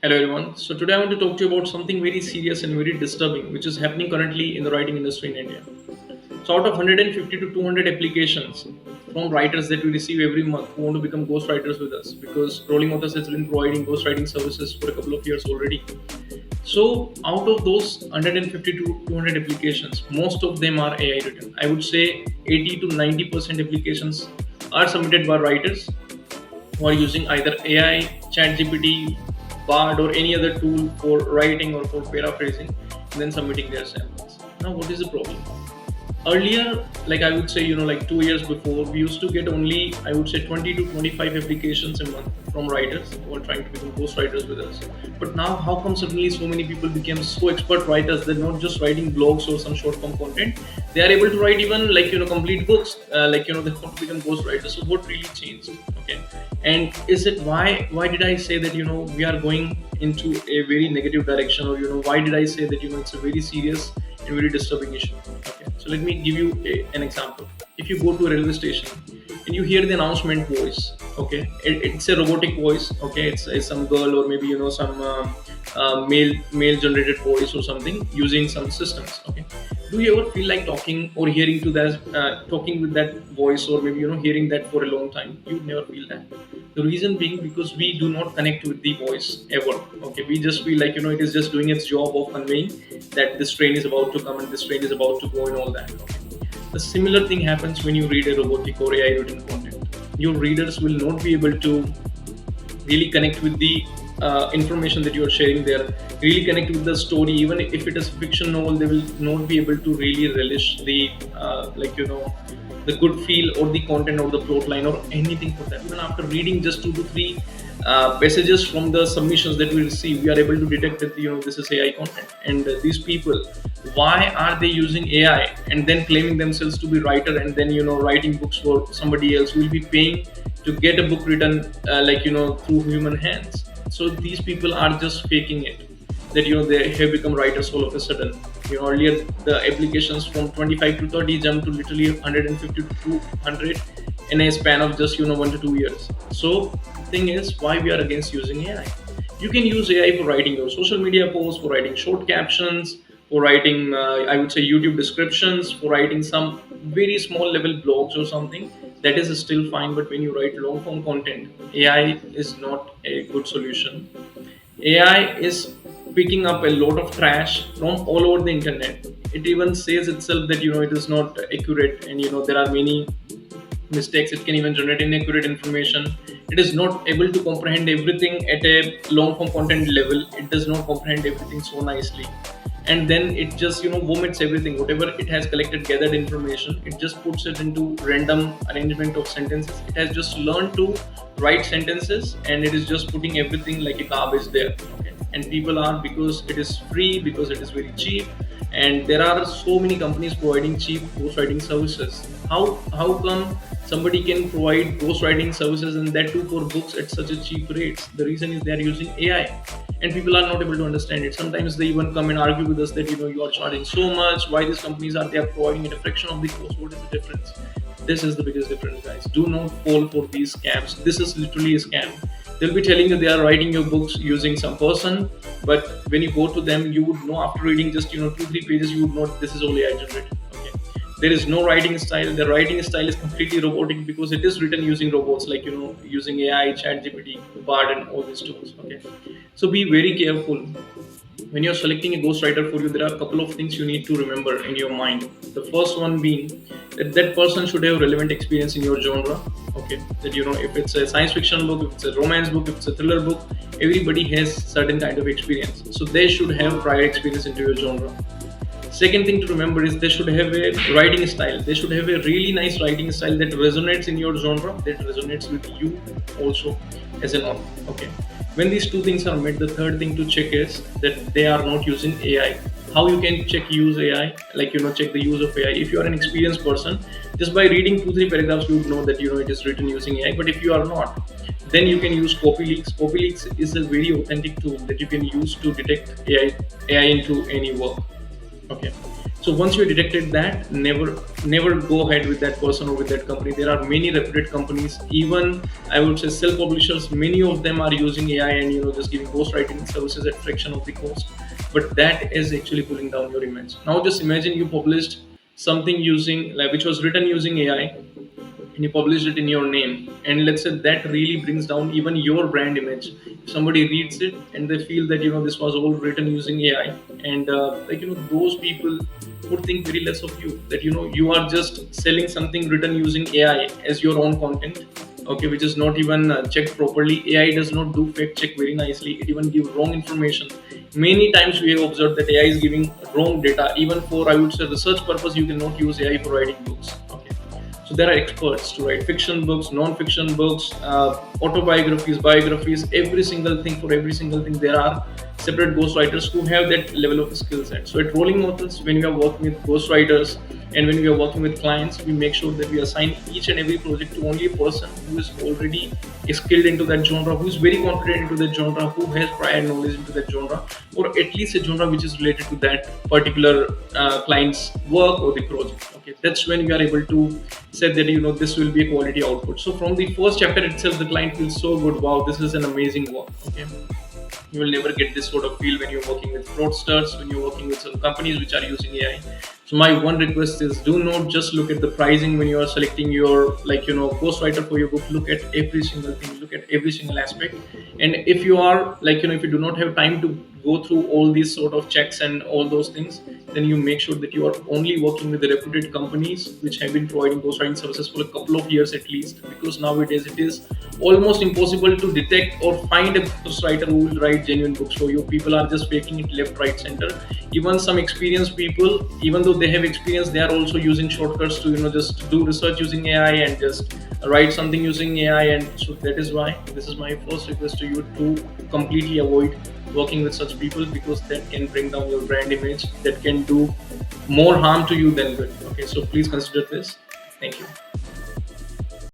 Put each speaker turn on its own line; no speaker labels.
Hello everyone. So today I want to talk to you about something very serious and very disturbing, which is happening currently in the writing industry in India. So out of 150 to 200 applications from writers that we receive every month who want to become ghostwriters with us, because Rolling Authors has been providing ghostwriting services for a couple of years already. So out of those 150 to 200 applications, most of them are AI written. I would say 80 to 90% applications are submitted by writers who are using either AI, ChatGPT, Bard, or any other tool for writing or for paraphrasing, and then submitting their samples. Now, what is the problem? Earlier, like I would say, like 2 years before, we used to get only, I would say, 20 to 25 applications a month from writers who are trying to become ghostwriters with us. But now, how come suddenly so many people became so expert writers? They're not just writing blogs or some short form content. They are able to write even like complete books. They want to become ghostwriters. So what really changed? Okay, and is it why did I say that we are going into a very negative direction, or why did I say that it's a very serious and very disturbing issue? Okay, so let me give you an example. If you go to a railway station and you hear the announcement voice, okay, it's a robotic voice, okay, it's some girl or maybe some male generated voice or something using some systems, okay. Do you ever feel like talking or hearing to that talking with that voice, or maybe hearing that for a long time? You never feel that. The reason being because we do not connect with the voice ever. Okay, we just feel like it is just doing its job of conveying that this train is about to come and this train is about to go and all that. Okay. The similar thing happens when you read a robotic or AI written content. Your readers will not be able to really connect with the information that you are sharing there, really connect with the story. Even if it is a fiction novel, they will not be able to really relish the the good feel or the content or the plot line or anything for that. Even after reading just 2 to 3 passages from the submissions that we receive, we are able to detect that this is AI content. And these people, why are they using AI and then claiming themselves to be writer, and then writing books for somebody else who will be paying to get a book written through human hands? So these people are just faking it, that they have become writers all of a sudden. Earlier the applications from 25 to 30 jumped to literally 150 to 200 in a span of just 1 to 2 years. So the thing is, why we are against using AI? You can use AI for writing your social media posts, for writing short captions, for writing I would say YouTube descriptions, for writing some very small level blogs or something. That is still fine. But when you write long form content, AI is not a good solution. AI is picking up a lot of trash from all over the internet. It even says itself that it is not accurate, and there are many mistakes. It can even generate inaccurate information. It is not able to comprehend everything at a long form content level. It does not comprehend everything so nicely. And then it just vomits everything, whatever it has collected, gathered information. It just puts it into random arrangement of sentences. It has just learned to write sentences, and it is just putting everything like a garbage there. Okay. And people are, because it is free, because it is very cheap, and there are so many companies providing cheap ghostwriting services. How come somebody can provide ghostwriting services, and that too for books, at such a cheap rates? The reason is they are using AI, and people are not able to understand it. Sometimes they even come and argue with us that you are charging so much. Why these companies are, they are providing it a fraction of the cost? What is the difference? This is the biggest difference, guys. Do not fall for these scams. This is literally a scam. They'll be telling you they are writing your books using some person, but when you go to them, you would know after reading just 2 3 pages, you would know this is all AI generated. Okay. There is no writing style. The writing style is completely robotic, because it is written using robots, like using AI, chat gpt, bard, and all these tools. Okay. So be very careful when you're selecting a ghostwriter for you. There are a couple of things you need to remember in your mind. The first one being that that person should have relevant experience in your genre. Okay, that if it's a science fiction book, if it's a romance book, if it's a thriller book, everybody has certain kind of experience, so they should have prior experience into your genre. Second thing to remember is they should have a writing style. They should have a really nice writing style that resonates in your genre, that resonates with you also as an author. Okay. When these two things are met, the third thing to check is that they are not using AI. How you can check use AI? Like check the use of AI. If you are an experienced person, just by reading 2 3 paragraphs, you would know that it is written using AI. But if you are not, then you can use copyleaks. Copyleaks is a very authentic tool that you can use to detect AI into any work. Okay. So once you detected that, never go ahead with that person or with that company. There are many reputed companies, even I would say self publishers. Many of them are using AI and just giving ghostwriting services at fraction of the cost. But that is actually pulling down your image. Now just imagine you published something using like which was written using AI, and you publish it in your name, and let's say that really brings down even your brand image. If somebody reads it and they feel that this was all written using AI, and those people would think very less of you, that you are just selling something written using AI as your own content, okay, which is not even checked properly. AI does not do fact check very nicely. It even gives wrong information. Many times we have observed that AI is giving wrong data. Even for, I would say, research purpose, you cannot use AI for writing books, okay. So there are experts to write fiction books, non-fiction books, autobiographies, biographies, every single thing. For every single thing, there are separate ghostwriters who have that level of skill set. So at Rolling Authors, when we are working with ghostwriters and when we are working with clients, we make sure that we assign each and every project to only a person who is already skilled into that genre, who is very confident into that genre, who has prior knowledge into that genre, or at least a genre which is related to that particular client's work or the project. Okay, that's when we are able to say that this will be a quality output. So from the first chapter itself, the client feels so good. Wow, this is an amazing work. Okay, you will never get this sort of feel when you're working with fraudsters, when you're working with some companies which are using AI. So my one request is, do not just look at the pricing when you are selecting your ghostwriter for your book. Look at every single thing, look at every single aspect. And if you are if you do not have time to go through all these sort of checks and all those things, then you make sure that you are only working with the reputed companies which have been providing ghostwriting services for a couple of years at least, because nowadays it is almost impossible to detect or find a ghostwriter who will write genuine books for you. People are just faking it left, right, center. Even some experienced people, even though they have experience, they are also using shortcuts to just do research using AI and just write something using AI. And so that is why this is my first request to you, to completely avoid working with such people, because that can bring down your brand image, that can do more harm to you than good. Okay, so please consider this. Thank you.